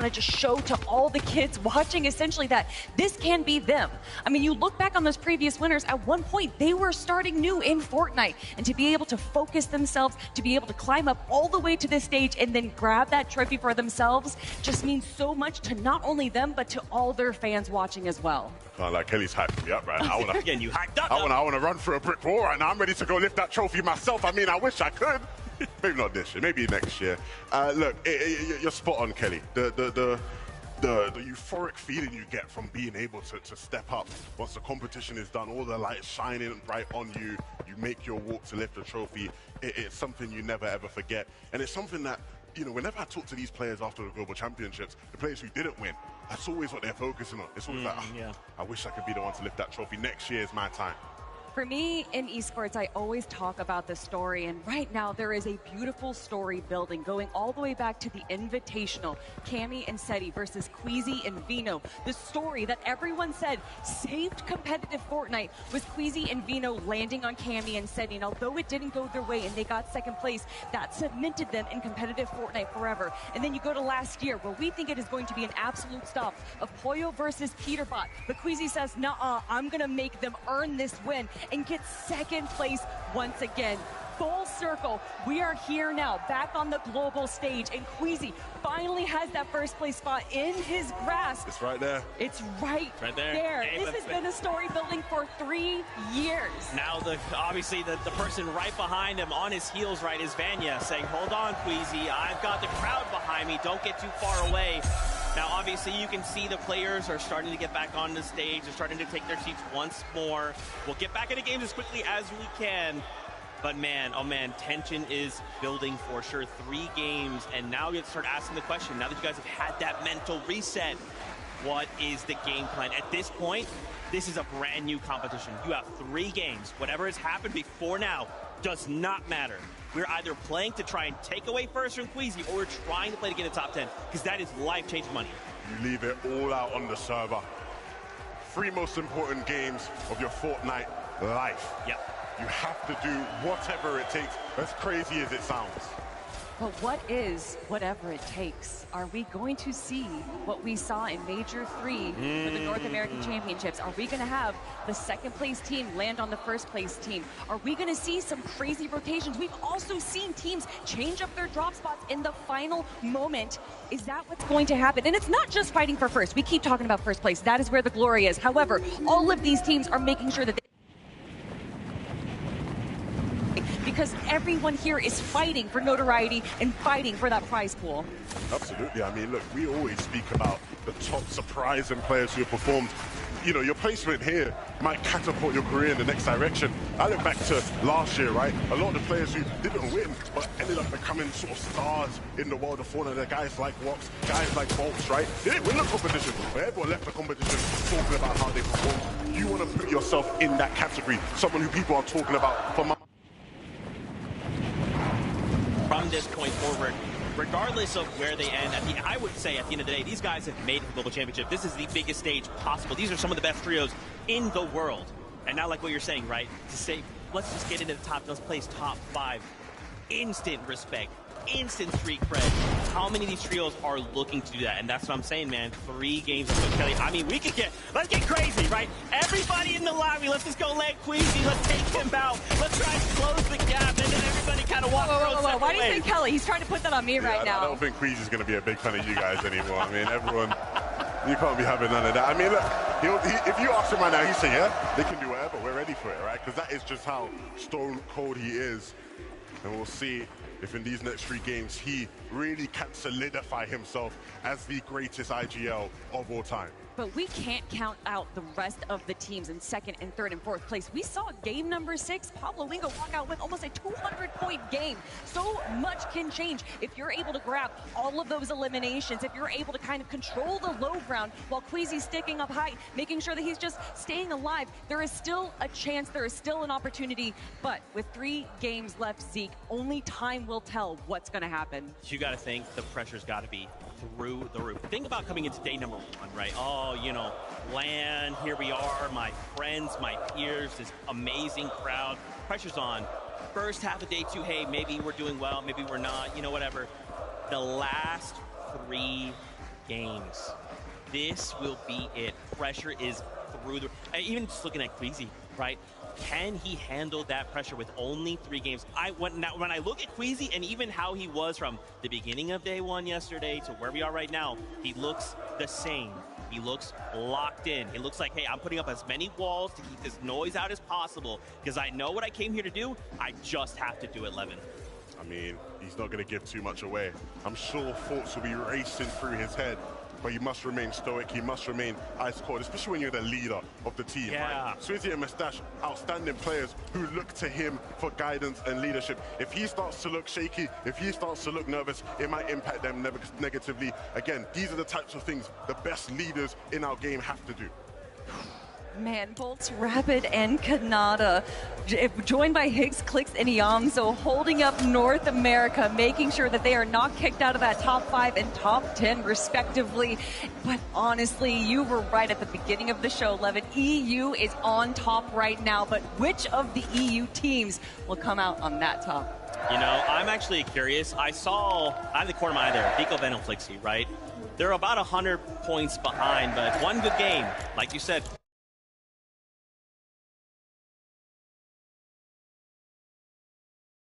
want to just show to all the kids watching essentially that this can be them. I mean, you look back on those previous winners, at one point they were starting new in Fortnite, and to be able to focus themselves, to be able to climb up all the way to this stage and then grab that trophy for themselves just means so much to not only them, but to all their fans watching as well. Like Kelly's hyping me up right now. Again, you hyped up. I want to run through a brick wall right now. I'm ready to go lift that trophy myself. I mean, I wish I could. Maybe not this year, maybe next year. Look, you're spot on, Kelly. The euphoric feeling you get from being able to step up once the competition is done, all the lights shining right on you, you make your walk to lift the trophy. It's something you never ever forget. And it's something that, you know, whenever I talk to these players after the Global Championships, the players who didn't win, that's always what they're focusing on. It's always I wish I could be the one to lift that trophy. Next year is my time. For me, in esports, I always talk about the story, and right now there is a beautiful story building going all the way back to the Invitational, Cammy and Seti versus Queasy and Vino. The story that everyone said saved competitive Fortnite was Queasy and Vino landing on Cammy and Seti, and although it didn't go their way and they got second place, that cemented them in competitive Fortnite forever. And then you go to last year, where we think it is going to be an absolute stop of Pollo versus Peterbot, but Queasy says, "Nuh-uh, I'm gonna make them earn this win," and get second place once again. Full circle, we are here now, back on the global stage, and Queasy finally has that first place spot in his grasp. It's right there. It's right there. Hey, this has been a story building for 3 years. Now, obviously, the person right behind him on his heels, right, is Vanya, saying, hold on, Queasy, I've got the crowd behind me, don't get too far away. Now, obviously, you can see the players are starting to get back on the stage. They're starting to take their seats once more. We'll get back into games as quickly as we can. But man, oh man, tension is building for sure. 3 games, and now you have to start asking the question, now that you guys have had that mental reset, what is the game plan? At this point, this is a brand new competition. You have 3 games. Whatever has happened before now does not matter. We're either playing to try and take away first from Queasy, or we're trying to play to get a top 10, because that is life-changing money. You leave it all out on the server. 3 most important games of your Fortnite life. Yep. You have to do whatever it takes, as crazy as it sounds. But what is whatever it takes? Are we going to see what we saw in Major 3 for the North American Championships? Are we going to have the second place team land on the first place team? Are we going to see some crazy rotations? We've also seen teams change up their drop spots in the final moment. Is that what's going to happen? And it's not just fighting for first. We keep talking about first place. That is where the glory is. However, all of these teams are making sure that because everyone here is fighting for notoriety and fighting for that prize pool. Absolutely. I mean, look, we always speak about the top surprising players who have performed. You know, your placement here might catapult your career in the next direction. I look back to last year, right? A lot of the players who didn't win, but ended up becoming sort of stars in the world of Fortnite. They're guys like Wox, guys like Bolts, right? They didn't win the competition, but everyone left the competition talking about how they performed. You want to put yourself in that category, someone who people are talking about for months. From this point forward, regardless of where they end, I would say at the end of the day, these guys have made the Global Championship. This is the biggest stage possible. These are some of the best trios in the world. And now, like what you're saying, right, to say, let's just get into the top, let's place top 5. Instant respect, instant street cred. How many of these trios are looking to do that? And that's what I'm saying, man. 3 games with Kelly. I mean, let's get crazy, right? Everybody in the lobby, let's just go let Queasy, let's take him out. Let's try and close the gap, and then everybody kind of walk whoa. Why do you think Kelly? He's trying to put that on me right now. I don't think Queasy's going to be a big fan of you guys anymore. I mean, everyone, you can't be having none of that. I mean, look, if you ask him right now, he'd say, yeah, they can do whatever. We're ready for it, right? Because that is just how stone cold he is. And we'll see if in these next 3 games he really can solidify himself as the greatest IGL of all time. But we can't count out the rest of the teams in 2nd and 3rd and 4th place. We saw game number 6, Pablo Lingo walk out with almost a 200-point game. So much can change if you're able to grab all of those eliminations, if you're able to kind of control the low ground while Queasy's sticking up high, making sure that he's just staying alive. There is still a chance, there is still an opportunity, but with 3 games left, Zeke, only time will tell what's going to happen. You got to think the pressure's got to be through the roof. Think about coming into day number 1, right? Oh, you know, LAN, here we are, my friends, my peers, this amazing crowd. Pressure's on. First half of day 2, hey, maybe we're doing well, maybe we're not, you know, whatever. The last 3 games. This will be it. Pressure is through the... Even just looking at Queasy, right? Can he handle that pressure with only 3 games? When I look at Queasy and even how he was from the beginning of day 1 yesterday to where we are right now, he looks the same. He looks locked in. He looks like, hey, I'm putting up as many walls to keep this noise out as possible because I know what I came here to do. I just have to do it, Levin. I mean, he's not going to give too much away. I'm sure thoughts will be racing through his head, but he must remain stoic. He must remain ice cold, especially when you're the leader of the team. Yeah. Right? Swizzy and Mustache, outstanding players who look to him for guidance and leadership. If he starts to look shaky, if he starts to look nervous, it might impact them negatively. Again, these are the types of things the best leaders in our game have to do. Man, Bolts, Rapid, and Kanata, joined by Higgs, Clicks, and Iamzo, holding up North America, making sure that they are not kicked out of that top 5 and top 10, respectively. But honestly, you were right at the beginning of the show, Levin. EU is on top right now, but which of the EU teams will come out on that top? You know, I'm actually curious. I have the corner of my eye there, Vico, Venom, Flixie, right? They're about 100 points behind, but one good game, like you said,